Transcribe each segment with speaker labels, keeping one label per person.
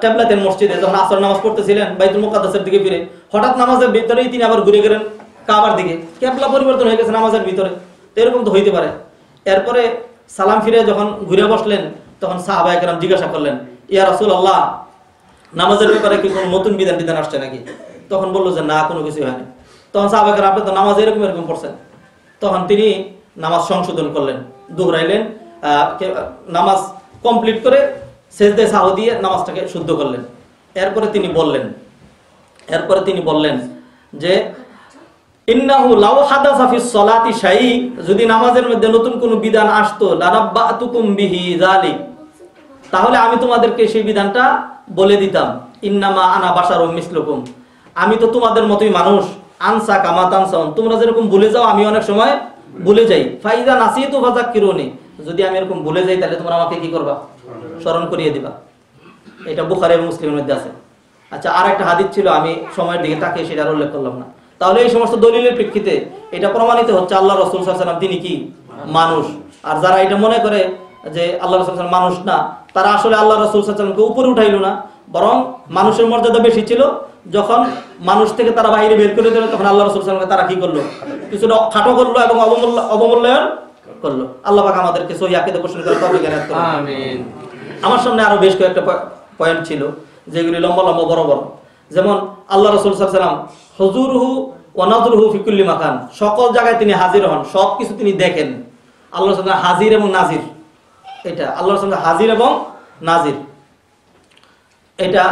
Speaker 1: কিবলাতের মসজিদে যখন আসর নামাজ পড়তেছিলেন বাইতুল মুকাদ্দাসের দিকে ফিরে হঠাৎ নামাজের ভিতরেই তিনি আবার ঘুরে গেলেন কাবার দিকে, কিবলা পরিবর্তন হয়ে গেছে নামাজের ভিতরে। তো এরকম তো হইতে পারে। এরপরে সালাম ফিরে যখন ঘুরে বসলেন তখন সাহাবায়ে কেরাম জিজ্ঞাসা করলেন, ইয়া রাসূলুল্লাহ, নামাজের ব্যাপারে কি কোনো নতুন বিধান আসছে নাকি? তখন বললো যে না, কোনো কিছু হয়নি। তখন সাহাবায়ে কেরাম, আপনি তো নামাজ এরকম পড়ছেন। তখন তিনি নামাজ সংশোধন করলেন, দুহরাইলেন, নামাজ কমপ্লিট করে সেজদায় সাহু দিয়ে নামাজটাকে শুদ্ধ করলেন। এরপরে তিনি বললেন যে ইন্নাহু লাউ হাদাসা ফিস সালাতি শাই, যদি নামাজের মধ্যে নতুন কোনো বিধান আসতো লারাব্বাতুকুম বিহি যালিক, তাহলে আমি তোমাদেরকে সেই বিধানটা বলে দিতাম। ইন্নামা আনা বাশারুম মিসলুকুম, আমি তো তোমাদের মতোই মানুষ। আনসা কামা তানসাউন, তোমরা যেরকম ভুলে যাও আমি অনেক সময় ভুলে যাই। ফাইজা নাসিতু ফাযাক্কিরুনি, যদি আমি এরকম ভুলে যাই তাহলে তোমরা আমাকে কি করবা? স্মরণ করিয়ে দিবা। এটা বুখারী এবং মুসলিমের মধ্যে আছে। আচ্ছা, আর একটা হাদিস ছিল, আমি সময়ের দিকে তাকিয়ে সেটা উল্লেখ করলাম না। তাহলে এই সমস্ত দলিলের প্রেক্ষিতে এটা প্রমাণিত হচ্ছে আল্লাহ রাসূল সাল্লাল্লাহু আলাইহি ওয়াসাল্লাম তিনি কি মানুষ। আর যারা এটা মনে করে যে আল্লাহ রাসূল সাল্লাল্লাহু আলাইহি ওয়াসাল্লাম মানুষ না, তারা আসলে আল্লাহ রাসূল সাল্লাল্লাহু আলাইহি ওয়াসাল্লামকে উপরে উঠাইলো না, বরং মানুষের মর্যাদা বেশি ছিল। যখন মানুষ থেকে তারা বাইরে বের করে দিল তখন আল্লাহ রাসূল সাল্লাল্লাহু আলাইহি ওয়াসাল্লামকে তারা কি করলো? কিছুটা খাটো করলো এবং অবমূল্যায়ন করলো। আল্লাহ পাক আমাদেরকে সহিহ আকীদা পোষণ করার তৌফিক দান করুন। আমিন। আমার সামনে আরো বেশ কয়েকটা পয়েন্ট ছিল যেগুলি লম্বা বড় বড়। যেমন আল্লাহ রাসূল সাল্লাল্লাহু আলাইহি ওয়াসাল্লাম হুজুরুহু ওয়া নাযরুহু ফি কুল্লি মাকান, সকল জায়গায় তিনি হাজির হন, সবকিছু তিনি দেখেন। আল্লাহর সাথে হাজির এবং নাজির, এটা আল্লাহর সাথে হাজির এবং নাজির, এটা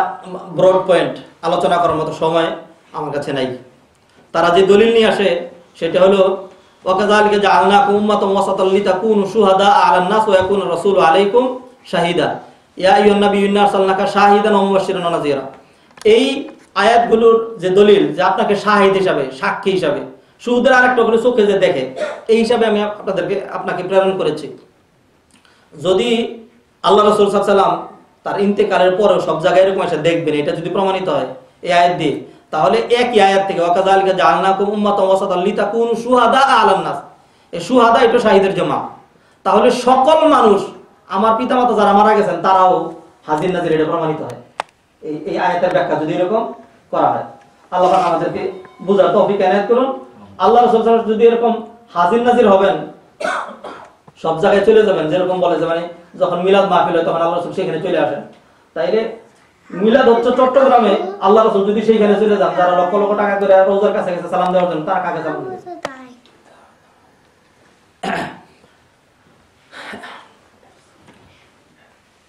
Speaker 1: ব্রড পয়েন্ট, আলোচনা করার মতো সময় আমার কাছে নাই। তারা যে দলিল নিয়ে আসে সেটা হলো ওয়াকাযালিকা জাআলনাকুম উম্মাতান ওয়াসাতাল লিতাকুনু শুহাদা আলান নাস ওয়া ইয়াকুনা রাসূলু আলাইকুম শাহিদা ইয়া আইয়ুহান নাবিয়্যু ইন্না আরসালনাকা শাহিদান ওয়া মুবাশশিরান ওয়া নাযীরা। এই আয়াতগুলোর যে দলিল যে আপনাকে শাহিদ হিসাবে, সাক্ষী হিসাবে, সুদের আরেকটা হলো চোখে যে দেখে, এই হিসাবে আমি আপনাকে প্রেরণ করেছি। যদি আল্লাহ রাসূল সাল্লাল্লাহু আলাইহি ওয়াসাল্লাম তার ইন্তেকালের পরেও সব জায়গায় এরকম এসে দেখবেন, এটা যদি প্রমাণিত হয় এই আয়াত দিয়ে, তাহলে একই আয়াত থেকে ওয়াকাযালিকা জাআলনাকুম উম্মাতান ওয়াসাতাল লিতাকুনু শুহাদা আলান নাস, এই শুহাদা এটা শাহিদের জমা। তাহলে সকল মানুষ, আমার পিতামাতা যারা মারা গেছেন তারাও হাজির নাজির, এটা প্রমাণিত হয় এই আয়াতের ব্যাখ্যা যদি এরকম করা হয়। আল্লাহ পাক আমাদেরকে বুঝার তৌফিক এনায়েত করুন। আল্লাহ রাসূল সাল্লাল্লাহু আলাইহি ওয়াসাল্লাম যদি এরকম হাজির নাজির হবেন, সব জায়গায় চলে যাবেন, যেরকম বলে যে মানে যখন মিলাদ মাহফিল হয় তখন আল্লাহ রাসূল সেখানে চলে আসেন, তাইলে মিলাদ হচ্ছে চট্টগ্রামে, আল্লাহ রাসূল যদি সেইখানে চলে যান, যারা লক্ষ লক্ষ টাকা করে রোজার কাছে গেছে সালাম দেওয়ার জন্য, তারা কাকে সালাম দেবে?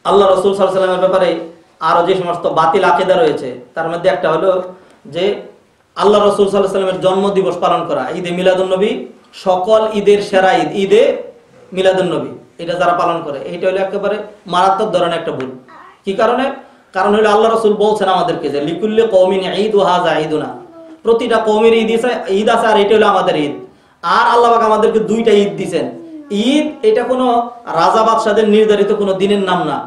Speaker 1: আল্লাহ রাসূল সাল্লাল্লাহু আলাইহি ওয়াসাল্লামের ব্যাপারে আরো যে সমস্ত বাতিল আকীদা রয়েছে তার মধ্যে একটা হলো যে আল্লাহ রাসূল সাল্লাল্লাহু আলাইহি ওয়াসাল্লামের জন্মদিবস পালন করা, ঈদে মিলাদুন নবী, সকল ঈদের সেরা ঈদ ঈদে মিলাদুন নবী, এটা যারা পালন করে এটা হলো একেবারে মারাত্মক ধরনের একটা ভুল। কি কারণে? কারণ হলো আল্লাহ রাসূল বলছেন আমাদেরকে যে লিকুল্লি কওমিন ঈদ ওয়া হাযা ঈদুনা, প্রতিটা কওমের ঈদ আছে আর এটা হলো আমাদের ঈদ। আর আল্লাহ পাক আমাদেরকে দুইটা ঈদ দিবেন। ঈদ এটা কোনো রাজা বাদশাদের নির্ধারিত কোনো দিনের নাম না।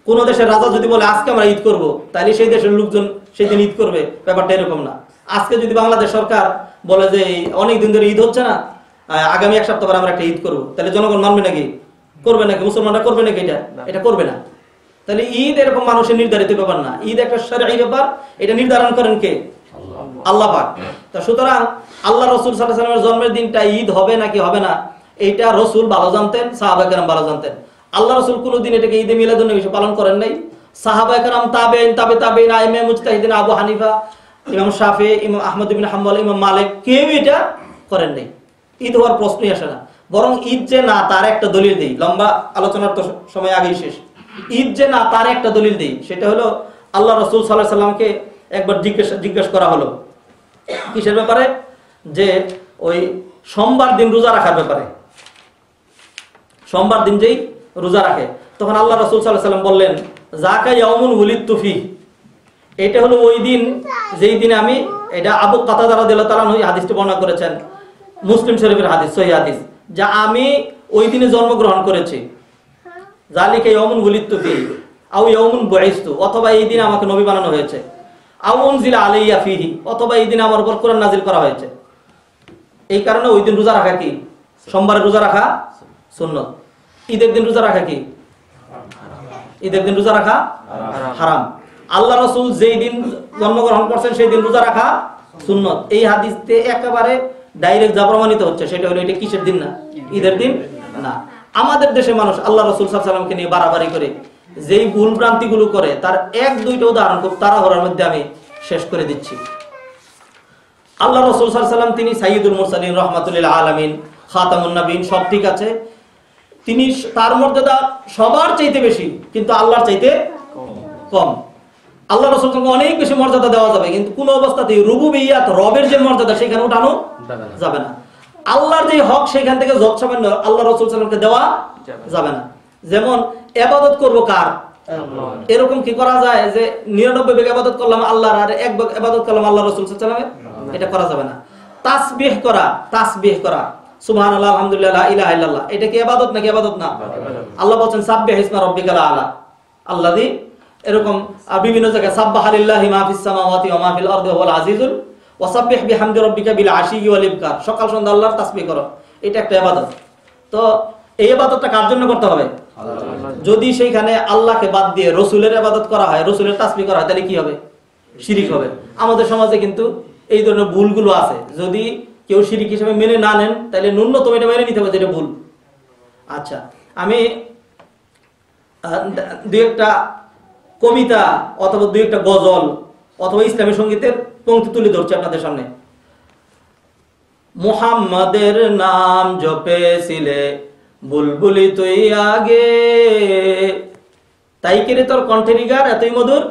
Speaker 1: কোন দেশের রাজা যদি বলে আজকে আমরা ঈদ করব, তাহলে সেই দেশের লোকজন সেই দিন ঈদ করবে, ব্যাপারটা এরকম না। আজকে যদি বাংলাদেশ সরকার বলে যে অনেক দিন ধরে ঈদ হচ্ছে না, আগামী এক সপ্তাহ পর আমরা একটা ঈদ করব, তাহলে জনগণ মানবে নাকি? করবে নাকি? মুসলমানরা করবে নাকি? এটা করবে না। তাহলে ঈদ এরকম মানুষের নির্ধারিত ব্যাপার না, ঈদ একটা শরঈ ব্যাপার, এটা নির্ধারণ করেন কে? আল্লাহ পাক। তা সুতরাং আল্লাহ রাসূল সাল্লাল্লাহু আলাইহি ওয়াসাল্লামের জন্মের দিনটা ঈদ হবে নাকি হবে না, এইটা রাসূল ভালো জানতেন, সাহাবায়ে কেরাম ভালো জানতেন। আল্লাহ রাসূল কোনদিন এটাকে ঈদে মিলাদুন নবী পালন করেন নাই। সাহাবায়ে কেরাম, তাবেঈন, তাবেঈন, আইম্মে মুজতাহিদিন, আবু হানিফা, ইমাম শাফিঈ, ইমাম আহমদ ইবনে হাম্বল, ইমাম মালিক, কেউ এটা করেন নাই। ঈদ হওয়ার প্রশ্নই আসে না। বরং ঈদ যে না তার একটা দলিল দেই, লম্বা আলোচনার তো সময় আগেই শেষ। ঈদ যে না তার একটা দলিল দেই, সেটা হলো আল্লাহ রাসূল সাল্লাল্লাহু আলাইহি ওয়াসাল্লামকে একবার জিজ্ঞেস করা হলো কিসের ব্যাপারে? যে ওই সোমবার দিন রোজা রাখার ব্যাপারে। সোমবার দিন যেই রোজা রাখে, তখন আল্লাহ রাসূল সাল্লাল্লাহু আলাইহি ওয়াসাল্লাম বললেন যাকা ইয়াউমুন উলিদতু ফি, এটা হলো ওই দিন যেই দিনে আমি, এটা আবু কাতাদা রাদিয়াল্লাহু তাআলা এই হাদিসটি বর্ণনা করেছেন, মুসলিম শরীফের হাদিস, সহিহ হাদিস, যা আমি ওই দিনে জন্মগ্রহণ করেছি। যালিকা ইয়াউমুন উলিদতু ফি আও ইয়াউমুন বুইসতু, অথবা এই দিনে আমাকে নবী বানানো হয়েছে। আও উনজিলা আলাইয়া ফিহি, অথবা এই দিনে আমার উপর কোরআন নাযিল করা হয়েছে। এই কারণে ওই দিন রোজা রাখা কি? সোমবারে রোজা রাখা সুন্নাত। ঈদের দিন রোজা রাখা কি? ঈদের দিন রোজা রাখা হারাম। আল্লাহ রাসূল যেই দিন জন্মগ্রহণ করছেন সেই দিন রোজা রাখা সুন্নত। এই হাদিসতে একেবারে ডাইরেক্ট যা প্রমাণিত হচ্ছে সেটা হলো এটা কিসের দিন না? ঈদের দিন না। আমাদের দেশে মানুষ আল্লাহ রাসূল সাল্লাল্লাহু আলাইহি ওয়াসাল্লামকে নিয়ে বাড়াবাড়ি করে যেই ভুল ভ্রান্তি গুলো করে তার এক দুইটা উদাহরণ খুব তাড়াহুড়ার মধ্যে আমি শেষ করে দিচ্ছি। আল্লাহ রাসূল সাল্লাল্লাহু আলাইহি ওয়াসাল্লাম তিনি সাইয়্যিদুল মুরসালিন রাহমাতুল লিল আলামিন খাতামুন নবীন, সব ঠিক আছে, তিনি তার মর্যাদা সবার চাইতে বেশি কিন্তু আল্লাহর চাইতে কম। আল্লাহ রাসূল কে অনেক বেশি মর্যাদা দেওয়া যাবে কিন্তু কোন অবস্থাতেই রুবুবিয়্যাত রবের যে মর্যাদা সেখানে উঠানো যাবে না। আল্লাহর যে হক সেখান থেকে যত সামান্য আল্লাহ রাসূল সাল্লাল্লাহু আলাইহি ওয়াসাল্লামকে দেওয়া যাবে না। যেমন ইবাদত করব কার? এরকম কি করা যায় যে 99 ভাগ ইবাদত করলাম আল্লাহর আর এক ভাগ ইবাদত করলাম আল্লাহ রাসূল সাল্লাল্লাহু আলাইহি ওয়াসাল্লামের? এটা করা যাবে না। তাসবিহ করা সুবহানাল্লাহ আলহামদুলিল্লাহ লা ইলাহা ইল্লাল্লাহ, এটা কি ইবাদত নাকি ইবাদত না? আল্লাহ বলেন সাব্বিহ ইসমা রাব্বিকাল আলা আল্লাযী, এরকম বিভিন্ন জায়গায় সাব্বাহা লিল্লাহি মা ফিস সামাওয়াতি ওয়া মা ফিল আরদি ওয়া হুয়াল আজিজুল ওয়া সাব্বিহ বিহামদি রাব্বিকা বিল আশিয়্যি ওয়াল ইবকার, সকাল সন্ধ্যা আল্লাহর তাসবিহ করো, এটা একটা ইবাদত। তো এই ইবাদতটা কার জন্য করতে হবে? যদি সেইখানে আল্লাহকে বাদ দিয়ে রাসূলের ইবাদত করা হয়, রাসূলের তাসবিহ করা হয়, তাহলে কি হবে? শিরক হবে। আমাদের সমাজে কিন্তু এই ধরনের ভুলগুলো আছে। যদি কেউ শিরক হিসেবে মেনে না নেন তাহলে ন্যূনতম এটা মেনে নিতে হবে যেটা ভুল। আচ্ছা, আমি দুই একটা কবিতা অথবা দুই একটা গজল অথবা ইসলামী সঙ্গীতের পংক্তি তুলে ধরছি আপনাদের সামনে। মুহাম্মাদের নাম জপেছিলে বুলবুলি তুই আগে, তাই কেরে তোর কণ্ঠের গান এতই মধুর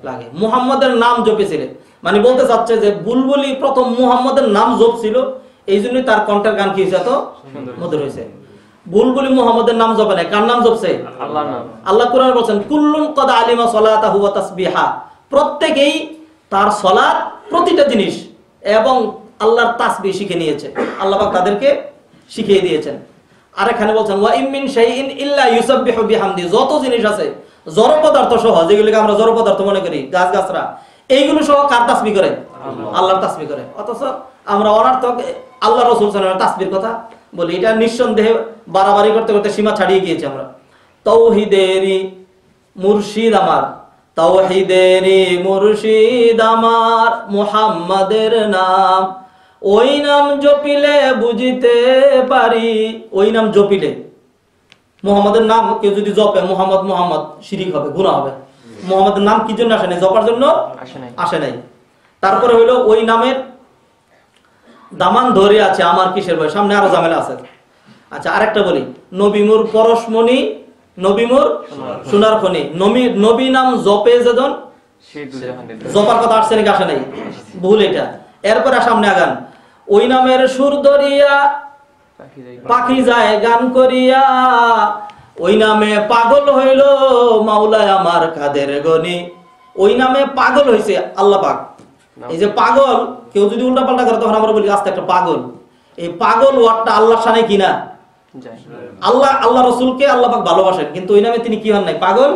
Speaker 1: লাগে। মুহাম্মাদের নাম জপেছিলে মানে বলতে চাচ্ছে যে বুলবুলি প্রথম মুহাম্মাদের নাম জপছিল, এই জন্যই তার কণ্ঠের গান কি হয়েছে এত মধুর হয়েছে। বুলবুলি মুহাম্মাদের নাম জপে না, কার নাম জপছে? আল্লাহর নাম। আল্লাহ কোরআনে বলেন কুল্লুন কদ আলিমা সলাতাহু ওয়া তাসবিহা, প্রত্যেকই তার সালাত প্রতিটা জিনিস এবং আল্লাহর তাসবিহ শিখে নিয়েছে, আল্লাহ পাক তাদেরকে শিখিয়ে দিয়েছেন। আর এখানে বলছেন ওয়া ইম মিন শাইইন ইল্লা ইউসাব্বিহু বিহামদি, যত জিনিস আছে জড় পদার্থ সহ, যেগুলোকে আমরা জড় পদার্থ মনে করি, গাছ গাছরা, এইগুলো সহ কার তাসবিহ করে? আল্লাহর তাসবিহ করে। অথচ আমরা অনার্থক আল্লাহ রাসূল সাল্লাল্লাহু আলাইহি ওয়াসাল্লামের তাসবিহর কথা বলি, এটা নিঃসন্দেহে বাড়াবাড়ি করতে করতে সীমা ছাড়িয়ে গিয়েছি আমরা। তাওহীদেরই মুর্শিদ আমার, তাওহীদেরই মুর্শিদ আমার মুহাম্মাদের নাম, ওই নাম জপিলে বুঝিতে পারি। ওই নাম জপিলে, মুহাম্মাদের নাম কেউ যদি জপে মুহাম্মদ মুহাম্মদ, শিরক হবে, গুনাহ হবে। মুহাম্মাদের নাম কি জন্য আসে নাই? জপার জন্য আসে নাই। তারপরে হইলো ওই নামের দামান ধরে আছে আমার কিসের ভয়, সামনে আরো ঝামেলা আছে। আচ্ছা, আরেকটা বলি, নবীমুর পরশমণি, নবীমুর সোনার খনি, নবী নাম জপে যেজন, জপার কথা আসছে নাকি আসে নাই? ভুল এটা। এরপরে সামনে আগান, ওই নামের সুর ধরিয়া পাখি যায় গান করিয়া, ওই নামে পাগল হইল মাওলায় আমার কাদের গনি। ওই নামে পাগল হইছে আল্লাহ পাক। এই যে পাগল, কেউ যদি উল্টা পাল্টা করে তখন আমরা বলি আস্তে একটা পাগল। এই পাগল ওয়ার্ডটা আল্লাহর শানে কিনা? আল্লাহ রাসূলকে আল্লাহ পাক ভালোবাসেন কিন্তু ওই নামে তিনি কি হন নাই? পাগল।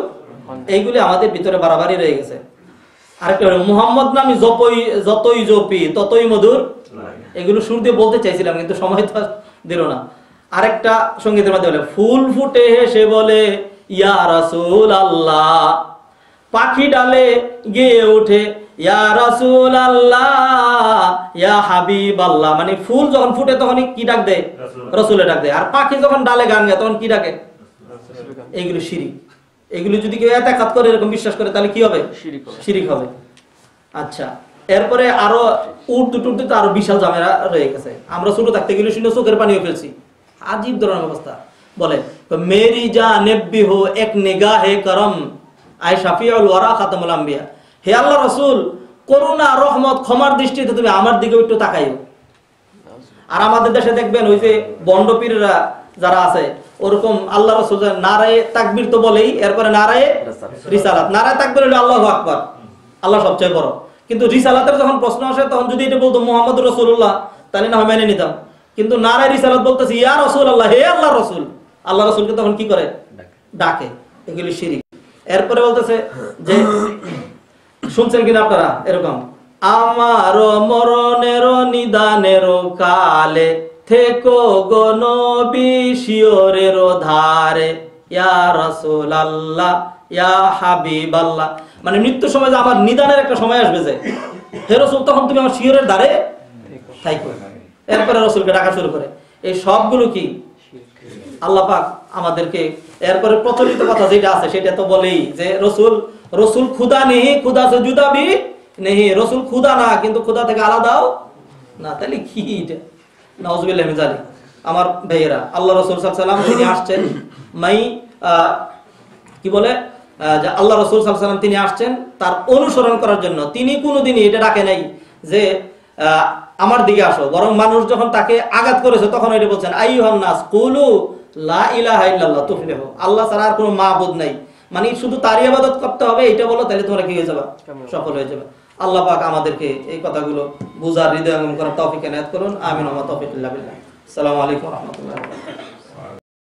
Speaker 1: এইগুলি আমাদের ভিতরে বাড়াবাড়ি রয়ে গেছে। আরেকটা হলো মুহাম্মদ নামে যতই জপি ততই মধুর, এগুলো সুর দিয়ে বলতে চাইছিলাম কিন্তু সময় তো দিল না। আরেকটা সঙ্গীতের মধ্যে বলে ফুল ফুটে হেসে বলে ইয়া রাসূল আল্লাহ, পাখি ডালে গেয়ে ওঠে ইয়া রাসূল আল্লাহ ইয়া হাবিব আল্লাহ। মানে ফুল যখন ফুটে তখন কি ডাক দেয়? রাসূলে ডাক দেয়। আর পাখি যখন ডালে গান গায় তখন কি ডাকে? এইগুলো শিরক। এগুলো যদি কেউ এতাকাত করে এরকম বিশ্বাস করে তাহলে কি হবে? শিরক হবে। আচ্ছা, এরপরে আরো উর্দু টুর্দু তো আরো বিশাল ঝামেলা রয়ে গেছে। আমরা ছোট থাকতে গেলে শুনে চোখের পানিও ফেলছি, আজীব ধরনের অবস্থা। বলে মেরি জানেবি হো এক নিগাহে করম আয় শাফিউল ওয়ারা খাতামুল আম্বিয়া, হে আল্লাহ রাসূল করুণা রহমত ক্ষমার দৃষ্টিতে তুমি আমার দিকে একটু তাকাইও। আর আমাদের দেশে দেখবেন ওই যে বন্ড পীররা যারা আছে ওরকম আল্লাহ রাসূল নারায়ে তাকবীর তো বলেই, এরপরে নারায়ে রিসালাত। নারায়ে তাকবীর হলো আল্লাহু আকবার, আল্লাহ সবচেয়ে বড়। কিন্তু রিসালাতের যখন প্রশ্ন আসে তখন যদি এটা বলতো মুহাম্মদুর রাসূলুল্লাহ তাহলে না হয় মেনে নিতাম। কিন্তু নারায়ে রিসালাত বলতেছে ইয়া রাসূলুল্লাহ, হে আল্লাহর রাসূল, আল্লাহ রাসূলকে তখন কি করে? ডাকে। এগুলি শিরক। এরপরে বলতেছে যে শুনছেন কিনা আপনারা এরকম, আমার মরণের নিদানের কালে থেকো গো নবী শিয়রের ধারে ইয়া রাসূলুল্লাহ ইয়া হাবিবাল্লাহ, মানে মৃত্যুর সময় যে আমার নিদানের একটা সময় আসবে যে হে রাসূল তখন তুমি আমার শিয়রের দ্বারে থাইকো। এরপরে রাসূলকে ডাকা শুরু করে। এই সবগুলো কি আল্লাহ পাক আমাদেরকে, এরপরে প্রচলিত কথা যেটা আছে সেটা তো বলেই যে রসুল খুদা নেই, খুদা সে জুদা ভি নেই, রসুল খুদা না কিন্তু খুদা থেকে আলাদাও না। তাহলে কি এটা? নাউজুবিল্লাহি মিন যালিক। আমার ভাইয়েরা, আল্লাহ রাসূল সাল্লাল্লাহু আলাইহি ওয়াসাল্লাম তিনি আসছেন কি বলে যে আল্লাহ রাসূল সাল্লাল্লাহু আলাইহি ওয়াসাল্লাম তিনি আসছেন তার অনুসরণ করার জন্য। তিনি কোনোদিনই এটা ডাকে নাই যে আমার দিকে আসো, বরং মানুষ যখন তাকে আঘাত করেছে তখন এটা বলছেন আইয়ুহান নাস কুলু লা ইলাহা ইল্লাল্লাহ তুফলিহু, আল্লাহ ছাড়া আর কোনো মাবুদ নাই, মানে শুধু তারই ইবাদত করতে হবে এটা বলো, তাহলে তোমরা কি হয়ে যাবে? সফল হয়ে যাবে। আল্লাহ পাক আমাদেরকে এই কথাগুলো বুঝার, হৃদয়ঙ্গম করার তৌফিক এনায়েত করুন। আমিন ওয়া তৌফিক ইল্লা বিল্লাহ। আসসালামু আলাইকুম ওয়া রাহমাতুল্লাহি ওয়া বারাকাতুহু।